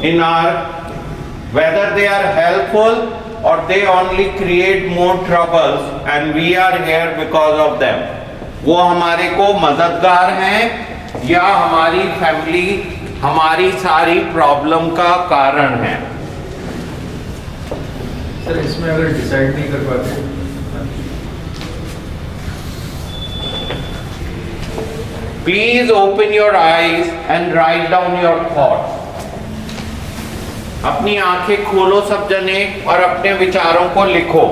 in our, whether they are helpful or they only create more troubles and we are here because of them. वो हमारे को मददगार हैं या हमारी फैमिली हमारी सारी प्रॉब्लम का कारण है? सर इसमें अगर डिसाइड नहीं कर पाते, please open your eyes and write down your thoughts. अपनी आंखें खोलो सब जने और अपने विचारों को लिखो.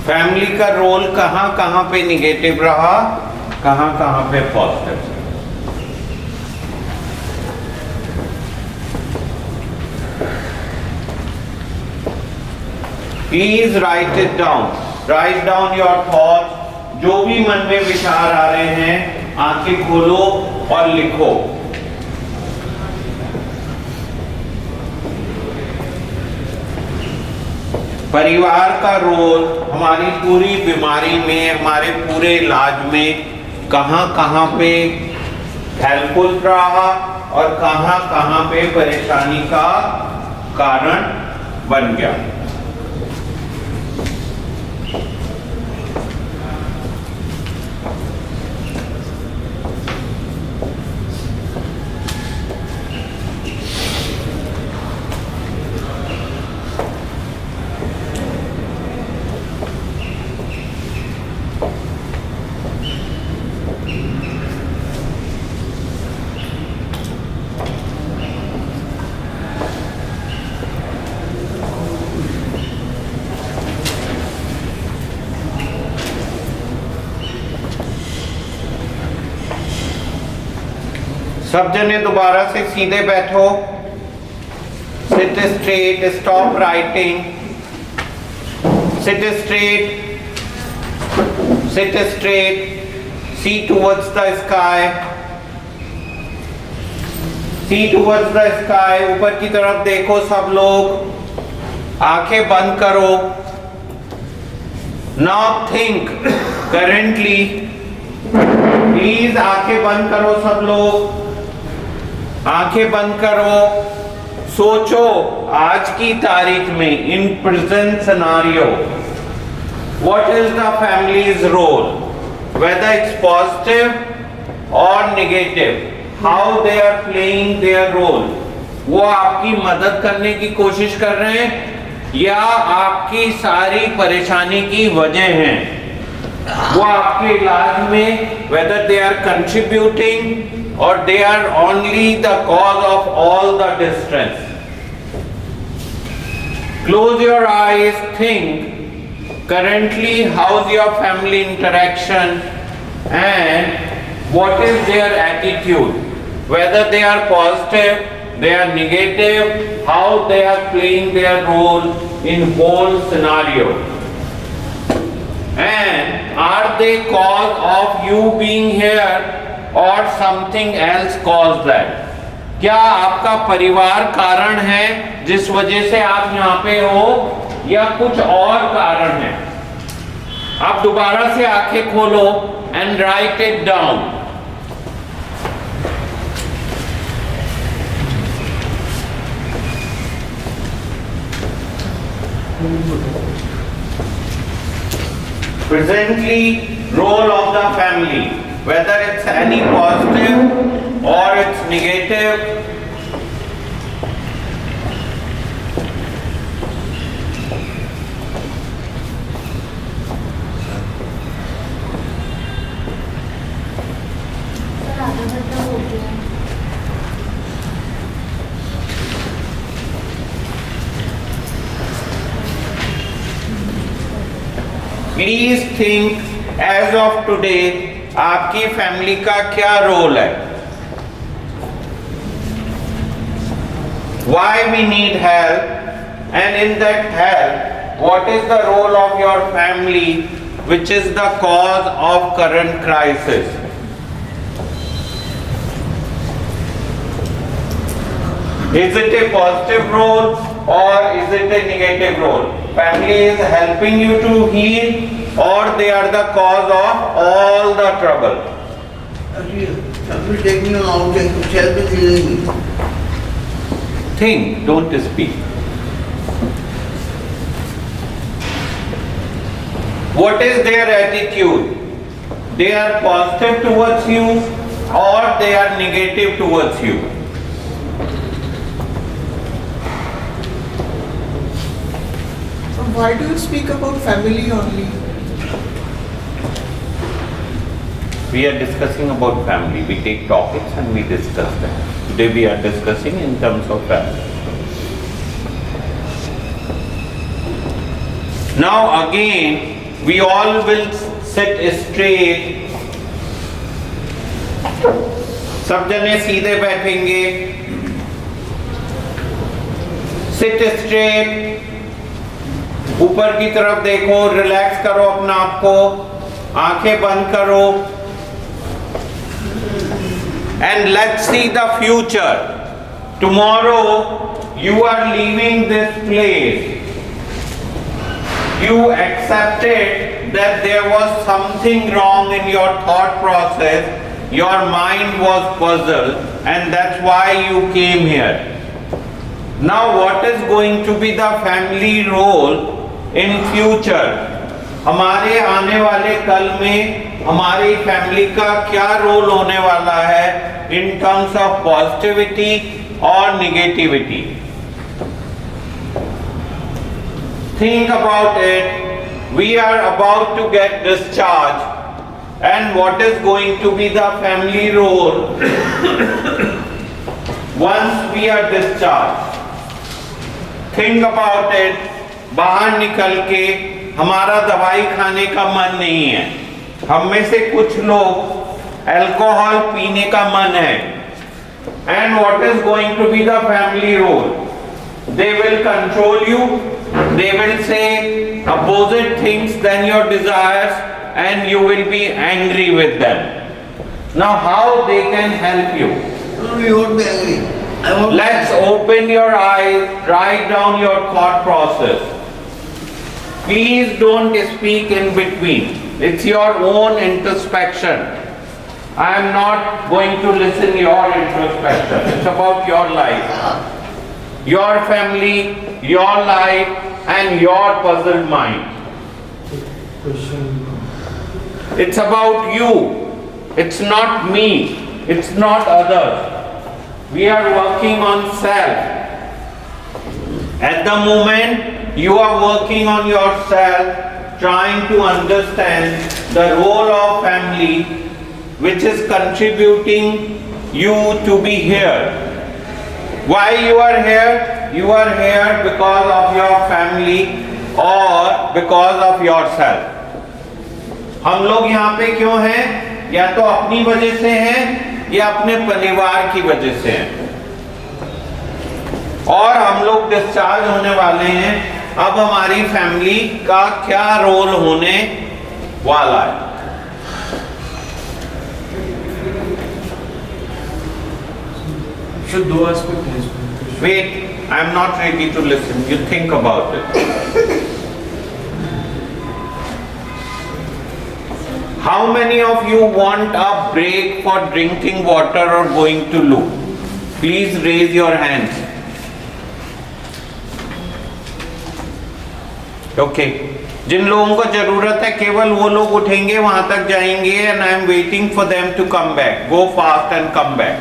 फैमिली का रोल कहां कहां पे निगेटिव रहा, कहां कहां पे positive? Please right it down. Write down your thoughts. जो भी मन में विचार आ रहे हैं आंखें खोलो और लिखो. परिवार का रोल हमारी पूरी बीमारी में, हमारे पूरे इलाज में कहां कहां पे हेल्पफुल रहा और कहां कहां पे परेशानी का कारण बन गया. सब जने दोबारा से सीधे बैठो. Sit straight. Stop writing. Sit straight. Sit straight. See towards the sky. See towards the sky. ऊपर की तरफ देखो सब लोग. आंखें बंद करो. Now think currently. प्लीज आंखें बंद करो सब लोग. आंखें बंद करो. सोचो आज की तारीख में in present scenario what is the family's role, whether it's positive और negative, how they are playing their role. वो आपकी मदद करने की कोशिश कर रहे हैं या आपकी सारी परेशानी की वजह हैं? वो आपके इलाज में whether they are contributing or they are only the cause of all the distress. Close your eyes. Think currently how's your family interaction and what is their attitude, whether they are positive, they are negative, how they are playing their role in whole scenario. And are they cause of you being here or something else caused that? क्या आपका परिवार कारण है जिस वजह से आप यहाँ पे हो या कुछ और कारण है? आप दोबारा से आंखें खोलो and write it down. Presently, role of the family, whether it's any positive or it's negative. Please think as of today आपकी फैमिली का क्या रोल है? Why we need help, and in that help what is the role of your family which is the cause of current crisis? Is it a positive role or is it a negative role? Family is helping you to heal or they are the cause of all the trouble? Somebody take me out and help me healing me. Think, don't speak. What is their attitude? They are positive towards you or they are negative towards you? Why do you speak about family only? We are discussing about family. We take topics and we discuss them. Today we are discussing in terms of family. Now again, we all will sit straight. सब जने सीधे बैठेंगे. Sit straight. ऊपर की तरफ देखो, relax करो अपना आप को, आंखें बंद करो. And let's see the future. Tomorrow you are leaving this place. You accepted that there was something wrong in your thought process. Your mind was puzzled and that's why you came here. Now what is going to be the family role in future? हमारे आने वाले कल में हमारी family का क्या role होने वाला है in terms of positivity or negativity? Think about it. We are about to get discharged, and what is going to be the family role once we are discharged? Think about it. बाहर निकल के हमारा दवाई खाने का मन नहीं है. हम में से कुछ लोग अल्कोहल पीने का मन है. And what is going to be the family role? They will control you. They will say opposite things than your desires and you will be angry with them. Now how they can help you? No, you won't be angry. I won't. Let's open your eyes, write down your thought process. Please don't speak in between. It's your own introspection. I am not going to listen your introspection. It's about your life, your family, your life, and your puzzled mind. It's about you. It's not me. It's not others. We are working on self. At the moment, you are working on yourself, trying to understand the role of family, which is contributing you to be here. Why you are here? You are here because of your family or because of yourself. हम लोग यहाँ पे क्यों हैं? या तो अपनी वजह से हैं या अपने परिवार की वजह से हैं. और हम लोग डिस्चार्ज होने वाले हैं. अब हमारी फैमिली का क्या रोल होने वाला है? शुद्ध दो एस्पेक्ट है इसमें. Wait, I am not ready to listen. You think about it. How many of you want a break for drinking water or going to loo? Please raise your hands. Okay. जिन लोगों को जरूरत है केवल वो लोग उठेंगे, वहां तक जाएंगे. And I am waiting for them to come back. Go fast and come back.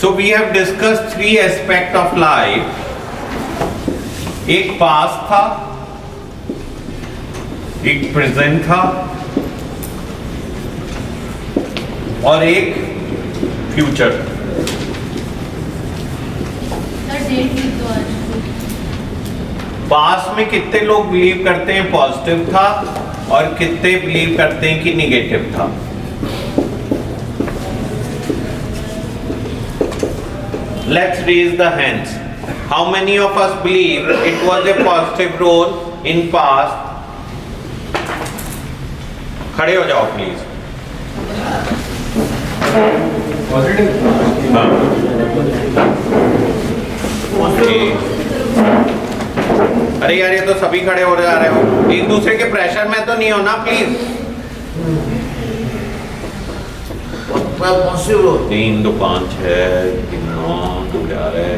So we have discussed three aspects of life. एक पास्ट था, एक प्रेजेंट था और एक फ्यूचर. पास्ट में कितने लोग बिलीव करते हैं पॉजिटिव था और कितने बिलीव करते हैं कि निगेटिव था? Let's raise the hands. How many of us believe it was a positive role in past? खड़े हो जाओ प्लीज। पॉजिटिव। हाँ ओके। अरे यार ये तो सभी खड़े हो जा रहे हो, एक दूसरे के प्रेशर में तो नहीं हो ना प्लीज। Possible 3 2 5 6 3 9 2 11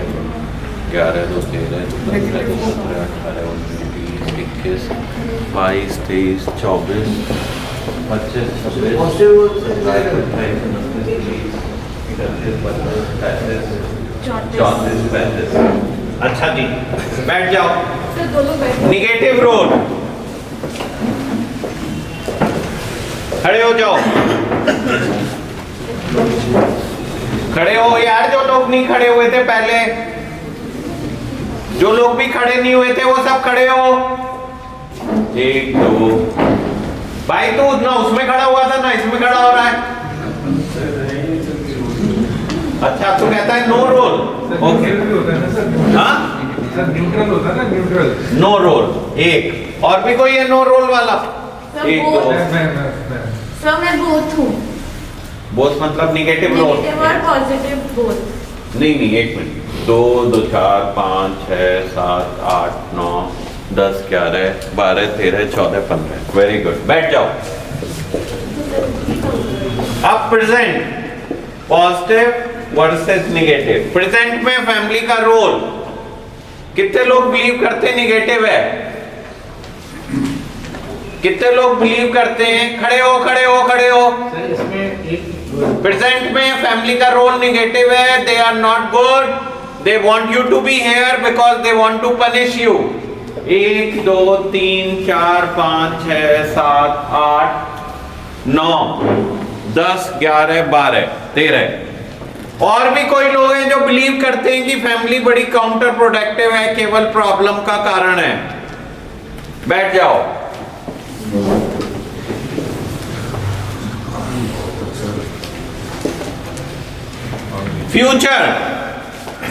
11 2 13 2 15 2 17 18 19 20 21 22 23 24 25 26 possible 34 35। अच्छा जी बैठ जाओ। सर दोनों बैठ। निगेटिव रोल, खड़े हो जाओ। खड़े हो यार, जो लोग नहीं खड़े हुए थे पहले, जो लोग भी खड़े नहीं हुए थे वो सब खड़े हो। 1 2 भाई तू ना उसमें खड़ा हुआ था ना इसमें खड़ा हो रहा है। अच्छा तू कहता है नो रोल। ओके हाँ सर न्यूट्रल होता है ना, न्यूट्रल। No role. एक और भी कोई है नो रोल वाला? सर, 1 वो- 2 सर मैं बोथ हूँ, बोथ मतलब निगेटिव रोल। नेगेटिव और पॉजिटिव बोथ। नहीं 1 मिनट। 2 2 4 5 6 7 8 9 10 11 12 13 14 15। वेरी गुड, बैठ जाओ। अब present positive versus negative. Present में फैमिली का रोल कितने लोग बिलीव करते हैं निगेटिव है? कितने लोग बिलीव करते हैं? खड़े हो खड़े हो खड़े हो। सर इसमें एक प्रेजेंट में फैमिली का रोल निगेटिव है। They are not good, they want you to be here because they want to punish you. 1 2 3 4 5 6 7 8 9 10 11 12 13। और भी कोई लोग हैं जो बिलीव करते हैं कि फैमिली बड़ी काउंटर प्रोडक्टिव है, केवल प्रॉब्लम का कारण है। बैठ जाओ।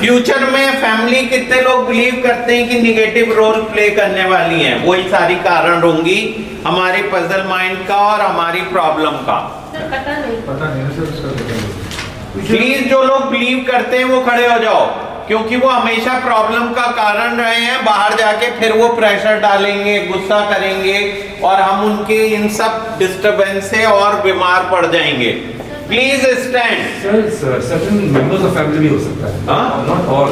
फ्यूचर में फैमिली कितने लोग बिलीव करते हैं कि निगेटिव रोल प्ले करने वाली हैं? वही सारी कारण होंगी हमारे पजल माइंड का और हमारी प्रॉब्लम का। सर पता नहीं। पता नहीं सर, उसका पता नहीं। प्लीज जो लोग बिलीव करते हैं वो खड़े हो जाओ, क्योंकि वो हमेशा प्रॉब्लम का कारण रहे हैं। बाहर जाके फिर वो प्रेशर डालेंगे, गुस्सा करेंगे और हम उनके इन सब डिस्टरबेंस से और बीमार पड़ जाएंगे। Please stand. Sir, certain members of family भी हो सकता है. हाँ? Not all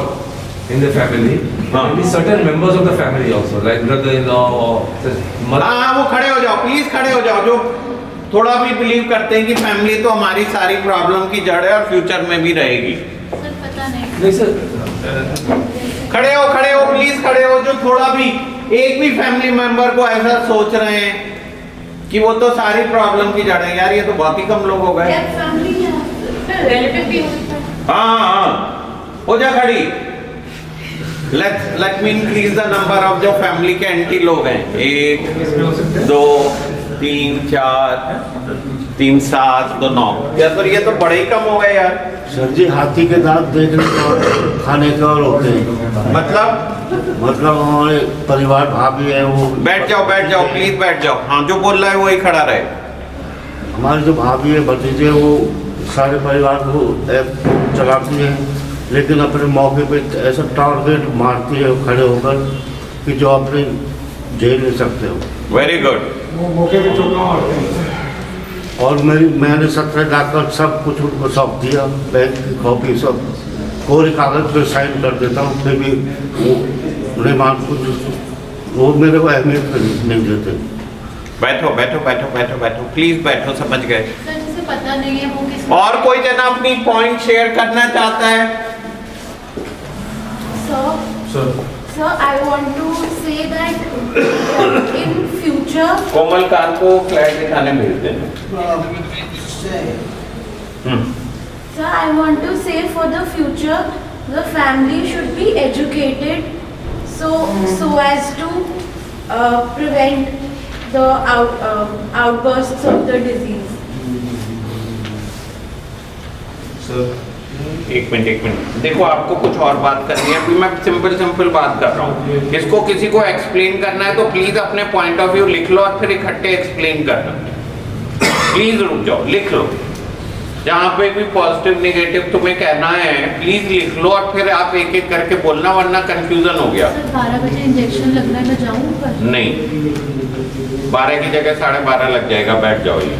in the family. हाँ. Maybe certain members of the family also, like brother-in-law or mother. हाँ वो खड़े हो जाओ, प्लीज खड़े हो जाओ। जो थोड़ा भी बिलीव करते हैं कि फैमिली तो हमारी सारी प्रॉब्लम की जड़ है और फ्यूचर में भी रहेगी। सर पता नहीं। नहीं sir. खड़े हो प्लीज खड़े हो। जो थोड़ा भी एक भी फैमिली मेंबर को ऐसा सोच रहे हैं कि वो तो सारी प्रॉब्लम की जड़ है, यार ये तो बहुत ही कम लोग हो गए। क्या फैमिली सर रिलेटिव भी होता है? हाँ हो जा खड़ी। Let me increase the number of जो फैमिली के एंटी लोग हैं। 1 2 3 4 3 7 2 9। यार तो ये तो बड़े ही कम हो गए यार। सर जी हाथी के दांत देखने के और खाने के और होते हैं। मतलब हमारे परिवार भाभी है वो। बैठ जाओ प्लीज बैठ जाओ। हाँ जो बोल रहा है वही खड़ा रहे। हमारी जो भाभी है भतीजे वो सारे परिवार को चलाती है, लेकिन अपने मौके पे ऐसा टारगेट मारती है खड़े होकर कि जो अपने झेल नहीं सकते हो। Very good. वो मौके पे चौका मारते हैं। और मैंने 17 लाख सब कुछ उनको सौंप दिया, बैंक की कॉपी सब कोरे कागज पे साइन कर देता हूँ, फिर भी वो रिमांड कुछ वो मेरे को अहमियत नहीं देते। बैठो प्लीज बैठो, समझ गए। सर जिसे पता नहीं है वो किस। और कोई जना अपनी पॉइंट शेयर करना चाहता है? Sir, I want to say that in future. Komal car को फ्लैट दिखाने भेज देना। Sir, I want to say for the future, the family should be educated so as to prevent the outbursts of the disease. एक minute देखो, आपको कुछ और बात करनी है। अभी मैं सिंपल बात कर रहा हूँ। इसको किसी को एक्सप्लेन करना है तो प्लीज अपने पॉइंट ऑफ व्यू लिख लो और फिर इकट्ठे एक्सप्लेन करना। प्लीज रुक जाओ, लिख लो। जहाँ पे भी पॉजिटिव नेगेटिव तुम्हें कहना है प्लीज लिख लो और फिर आप एक एक करके बोलना, वरना कंफ्यूजन हो गया। सर 12 बजे इंजेक्शन लगना है, मैं जाऊँ ऊपर? नहीं, 12 की जगह 12:30 लग जाएगा, बैठ जाओ। ये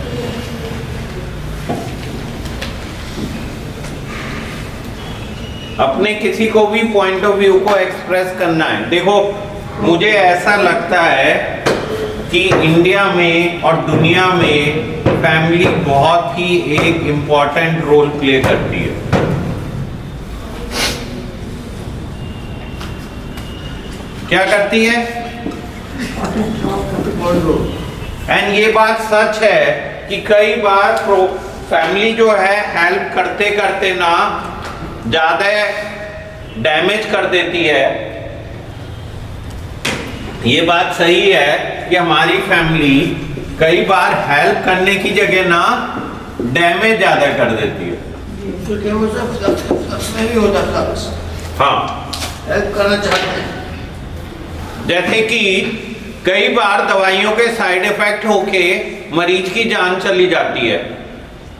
अपने किसी को भी पॉइंट ऑफ व्यू को एक्सप्रेस करना है। देखो, मुझे ऐसा लगता है कि इंडिया में और दुनिया में फैमिली बहुत ही एक इम्पॉर्टेंट रोल प्ले करती है। क्या करती है? एंड ये बात सच है कि कई बार फैमिली जो है हेल्प करते करते ना ज्यादा डैमेज कर देती है। ये बात सही है कि हमारी फैमिली कई बार हेल्प करने की जगह ना डैमेज ज्यादा कर देती है। तो क्या वो सब फ्लक्स में भी होता फ्लक्स? हाँ, हेल्प करना चाहते हैं। जैसे कि कई बार दवाइयों के साइड इफेक्ट होके मरीज की जान चली जाती है।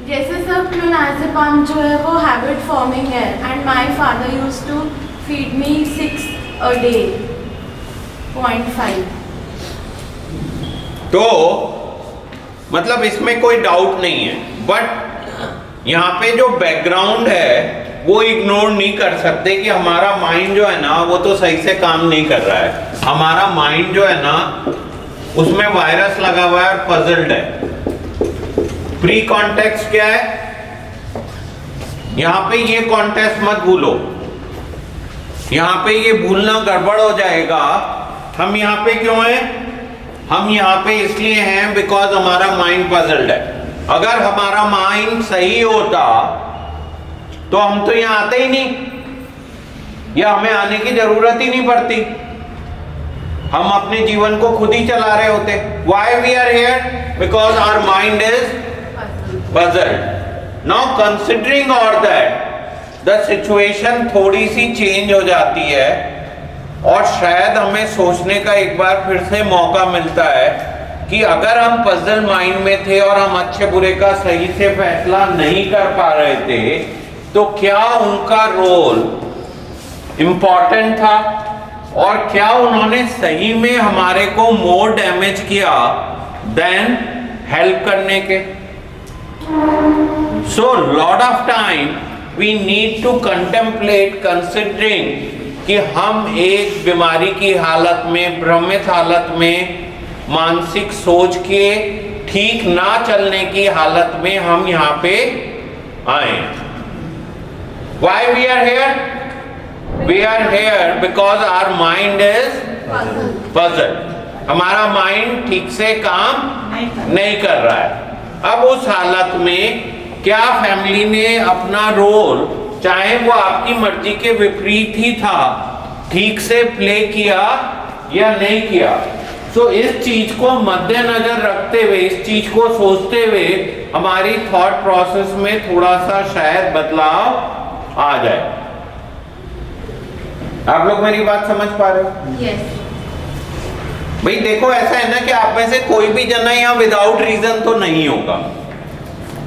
जैसे सर क्लोनाज़ेपाम जो है वो हैबिट फॉर्मिंग है, and my father used to feed me 6 a day, 0.5। तो मतलब इसमें कोई डाउट नहीं है, बट यहाँ पे जो बैकग्राउंड है वो इग्नोर नहीं कर सकते कि हमारा माइंड जो है ना वो तो सही से काम नहीं कर रहा है। हमारा माइंड जो है ना उसमें वायरस लगा हुआ है और पजल्ड है। प्री कॉन्टेक्स्ट क्या है? यहां पे ये कॉन्टेक्स्ट मत भूलो, यहां पे ये भूलना गड़बड़ हो जाएगा। हम यहां पे क्यों हैं? हम यहां पे इसलिए हैं बिकॉज हमारा माइंड पजल्ड है। अगर हमारा माइंड सही होता तो हम तो यहां आते ही नहीं, या हमें आने की जरूरत ही नहीं पड़ती, हम अपने जीवन को खुद ही चला रहे होते। Why we are here? Because our mind is puzzled. Now considering all that, the situation थोड़ी सी चेंज हो जाती है और शायद हमें सोचने का एक बार फिर से मौका मिलता है कि अगर हम पजल माइंड में थे और हम अच्छे बुरे का सही से फैसला नहीं कर पा रहे थे, तो क्या उनका रोल इम्पॉर्टेंट था और क्या उन्होंने सही में हमारे को मोर डैमेज किया देन हेल्प करने के? So lot of time we need to contemplate, considering कि हम एक बीमारी की हालत में, भ्रमित हालत में, मानसिक सोच के ठीक ना चलने की हालत में हम यहाँ पे आए। Why we are here? We are here because our mind is puzzled. हमारा माइंड ठीक से काम नहीं कर रहा है। अब उस हालत में क्या फैमिली ने अपना रोल, चाहे वो आपकी मर्जी के विपरीत ही था, ठीक से प्ले किया या नहीं किया? तो इस चीज को मद्देनजर रखते हुए, इस चीज को सोचते हुए हमारी थॉट प्रोसेस में थोड़ा सा शायद बदलाव आ जाए। आप लोग मेरी बात समझ पा रहे हो? यस। भाई देखो, ऐसा है ना कि आप में से कोई भी जना यहाँ विदाउट रीजन तो नहीं होगा।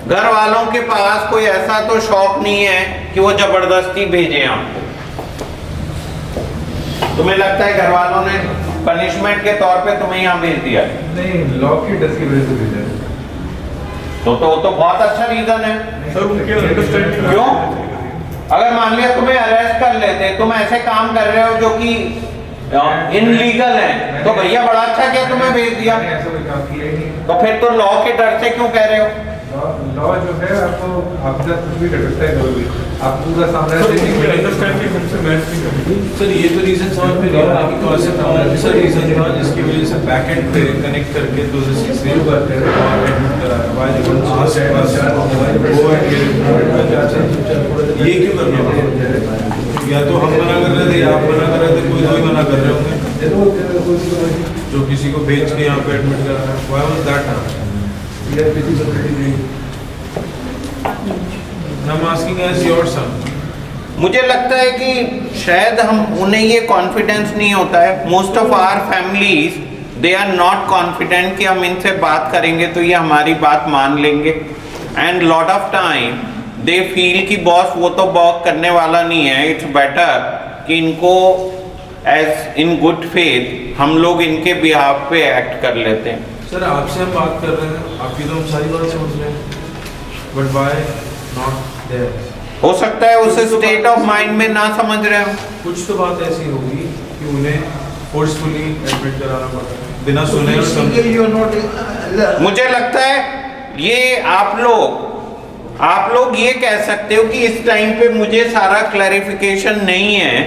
घर वालों के पास कोई ऐसा तो शौक नहीं है कि वो जबरदस्ती भेजे आपको। तुम्हें लगता है घर वालों ने पनिशमेंट के तौर पे तुम्हें यहाँ भेज दिया? नहीं, लॉ की डर की वजह से भेजा है। तो बहुत अच्छा रीजन है। सर उनके अंडरस्टैंडिंग क्यों? अगर मान लिया तुम्हें अरेस्ट कर लेते, तुम ऐसे काम कर रहे हो जो कि इनलीगल है, तो भैया बड़ा अच्छा किया तुम्हें भेज दिया। ऐसा कोई काम किया ही नहीं। तो फिर तो लॉ के डर से क्यों कह रहे हो? लॉ जो है आपको आपका कुछ भी कर सकता है कभी भी। आप पूरा सामने से अंडरस्टैंडिंग हमसे मैच नहीं करती। सर ये तो रीजन समझ में नहीं आ रहा कि कौन से सर रीजन था जिसकी वजह से बैक एंड पे कनेक्ट करके 2006 में और एडमिट कराया। ये क्यों करना पड़ा? या तो हम मना कर रहे थे या आप मना कर रहे थे, कोई कोई मना कर रहे होंगे जो किसी को भेज के यहाँ पे एडमिट कर रहा है। Why was that happening? I'm asking as your son. मुझे लगता है कि शायद हम उन्हें ये कॉन्फिडेंस नहीं होता है। Most of our families they are not confident कि हम इनसे बात करेंगे तो ये हमारी बात मान लेंगे, and lot of time they feel कि बॉस वो तो बॉक करने वाला नहीं है, इट्स बेटर कि इनको एज इन गुड फेथ हम लोग इनके बिहाफ पे एक्ट कर लेते हैं। सर आपसे हम बात कर रहे हैं, आपकी तो हम सारी बात समझ रहे हैं, बट वाई नॉट देयर? हो सकता है उस स्टेट ऑफ माइंड में ना समझ रहे हो। कुछ तो बात ऐसी होगी कि उन्हें फोर्सफुली एडमिट कराना पड़ा बिना सुने और समझे। You are not मुझे लगता है ये आप लोग ये कह सकते हो कि इस टाइम पे मुझे सारा क्लैरिफिकेशन नहीं है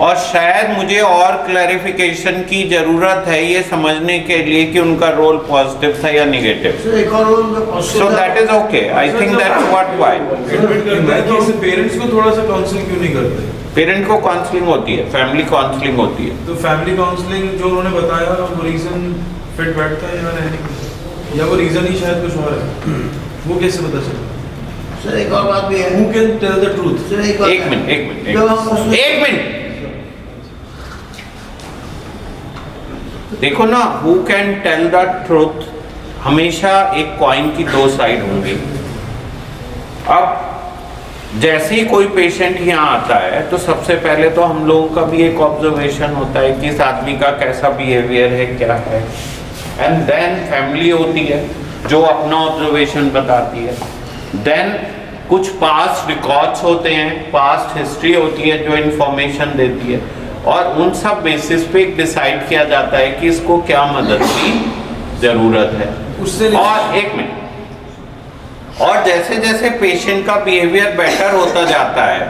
और शायद मुझे और क्लैरिफिकेशन की जरूरत है ये समझने के लिए कि उनका रोल पॉजिटिव था या निगेटिव। सर एक और रोल उनका positive सो था। That is okay, I think that's what why. Admit करना है तो पेरेंट्स को थोड़ा सा काउंसलिंग क्यों नहीं करते? पेरेंट को काउंसलिंग होती है, फैमिली काउंसलिंग होती है। तो फैमिली काउंसलिंग जो उन्होंने बताया वो रीजन फिट बैठता है या नहीं, या वो रीजन ही शायद कुछ और है, वो कैसे पता चला? सर एक और बात भी है। Who can tell the truth? Sir एक बात एक है। मिनट जब हम उसमें- एक मिनट देखो ना, who can tell the truth, हमेशा एक कॉइन की दो साइड होंगी। अब जैसे ही कोई पेशेंट यहाँ आता है तो सबसे पहले तो हम लोगों का भी एक ऑब्जर्वेशन होता है कि इस आदमी का कैसा बिहेवियर है, क्या है, एंड देन फैमिली होती है जो अपना ऑब्जर्वेशन बताती है, देन कुछ पास्ट रिकॉर्ड्स होते हैं, पास्ट हिस्ट्री होती है जो इन्फॉर्मेशन देती है, और उन सब बेसिस पे डिसाइड किया जाता है कि इसको क्या मदद की जरूरत है। उससे और एक मिनट, और जैसे जैसे पेशेंट का बिहेवियर बेटर होता जाता है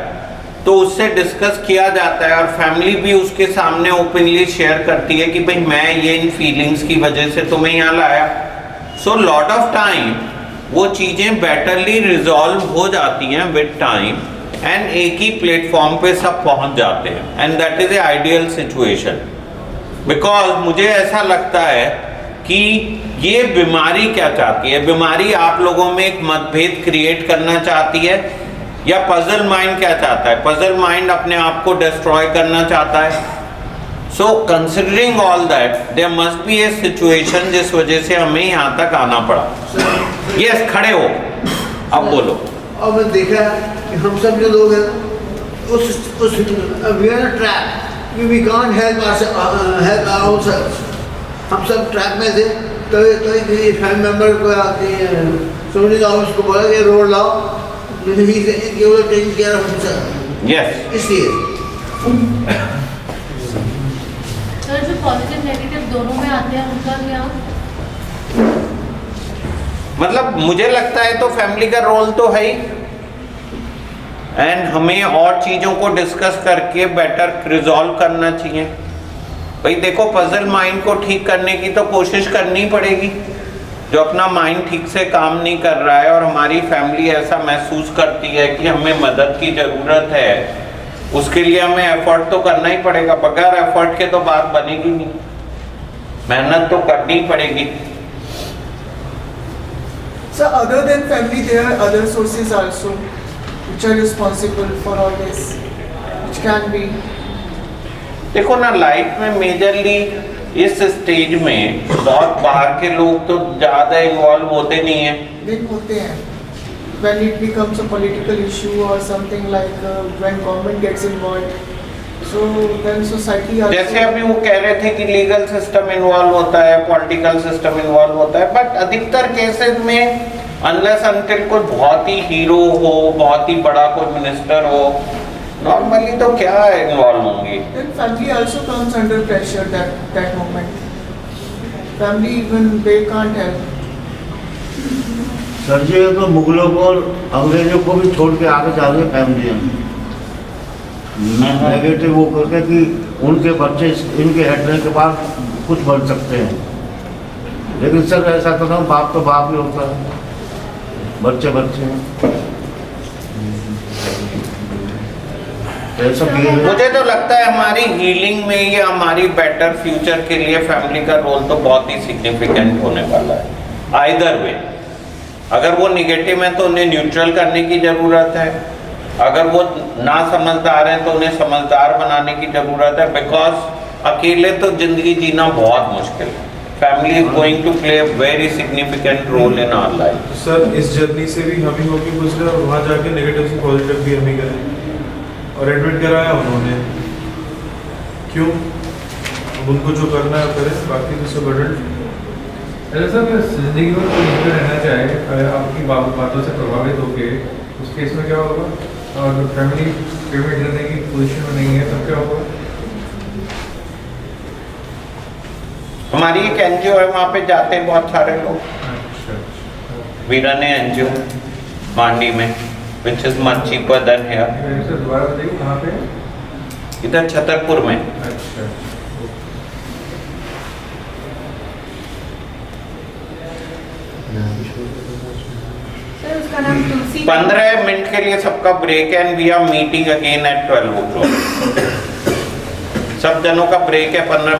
तो उससे डिस्कस किया जाता है और फैमिली भी उसके सामने ओपनली शेयर करती है कि भाई मैं ये इन फीलिंग्स की वजह से तुम्हें यहाँ लाया। सो लॉट ऑफ टाइम वो चीज़ें बेटरली रिजॉल्व हो जाती हैं विद टाइम, एंड एक ही प्लेटफॉर्म पे सब पहुंच जाते हैं, and that is a ideal situation. Because मुझे ऐसा लगता है कि ये बीमारी क्या चाहती है, बीमारी आप लोगों में एक मतभेद क्रिएट करना चाहती है, या पजल माइंड क्या चाहता है? पजल माइंड अपने आप को डिस्ट्रॉय करना चाहता है। So considering all that there must be a situation जिस वजह से हमें यहाँ तक आना पड़ा। यस, खड़े हो, अब बोलो। और मैं देखा कि हम सब जो लोग हैं उस we are trap, we can't help ourselves. हम सब ट्रैप में थे, तो किसी फैमिली मेंबर को आती है सोनी ऑफिस को बोला कि रोड लाओ, ही केवल taking care of himself. Yes, इसलिए सर जो पॉजिटिव नेगेटिव दोनों में आते हैं उनका क्या? मतलब मुझे लगता है तो फैमिली का रोल तो है ही, एंड हमें और चीज़ों को डिस्कस करके बेटर रिजॉल्व करना चाहिए। भाई देखो, पजल माइंड को ठीक करने की तो कोशिश करनी पड़ेगी। जो अपना माइंड ठीक से काम नहीं कर रहा है और हमारी फैमिली ऐसा महसूस करती है कि हमें मदद की ज़रूरत है, उसके लिए हमें एफर्ट तो करना ही पड़ेगा। बगैर एफर्ट के तो बात बनेगी नहीं, मेहनत तो करनी पड़ेगी। So other than family, there are other sources also which are responsible for all this, which can be. देखो ना, लाइफ में मेजरली इस स्टेज में बहुत बाहर के लोग तो ज़्यादा इन्वॉल्व होते नहीं हैं। Then होते हैं when it becomes a political issue or something like when government gets involved, so then society also. जैसे अभी वो कह रहे थे कि लीगल सिस्टम इन्वॉल्व होता है, पॉलिटिकल सिस्टम इन्वॉल्व होता है, बट अधिकतर केसेस में अनलेस अनटिल कोई बहुत ही हीरो हो, बहुत ही बड़ा कोई मिनिस्टर हो, नॉर्मली तो क्या इन्वॉल्व होंगी। Then family also comes under pressure that moment. Family even they can't help. Sir ji, तो मुगलों को और अंग्रेजों को भी छोड़ के आगे जा रही है फैमिली नेगेटिव वो करके कि उनके बच्चे इनके हटने के बाद कुछ बन सकते हैं। लेकिन सर ऐसा तो ना, बाप तो बाप ही होता है, बच्चे बच्चे हैं। ऐसा मुझे तो लगता है हमारी हीलिंग में या हमारी बेटर फ्यूचर के लिए फैमिली का रोल तो बहुत ही सिग्निफिकेंट होने वाला है। आइदर वे, अगर वो निगेटिव है तो उन्हें न्यूट्रल करने की ज़रूरत है, अगर वो ना समझदार हैं तो उन्हें समझदार बनाने की ज़रूरत है, बिकॉज अकेले तो ज़िंदगी जीना बहुत मुश्किल है। Family is going to play a very significant role in our life. Sir इस जर्नी से भी हम ही होके गुजरे और वहाँ जाके नेगेटिव से पॉजिटिव भी हम ही करें और एडमिट कराया उन्होंने। क्यों? अब उनको जो करना है करें, बाकी तो सब अडल्ट। ऐसा सर मैं जिंदगी में कोई नहीं रहना चाहे अगर आपकी बातों से प्रभावित होके उस केस में क्या होगा? और फैमिली पेमेंट करने की पोजीशन में नहीं है तब क्या होगा? हमारी एक एनजीओ है, वहाँ पे जाते हैं बहुत सारे लोग। अच्छा वीराने एनजीओ मांडी में, which is much cheaper than here. Sir दोबारा बताइए कहाँ पे? इधर छतरपुर में। अच्छा सर उसका नाम तुलसी 15 मिनट के लिए सबका ब्रेक है and we are meeting again at 12 o'clock। सब जनों का ब्रेक है 15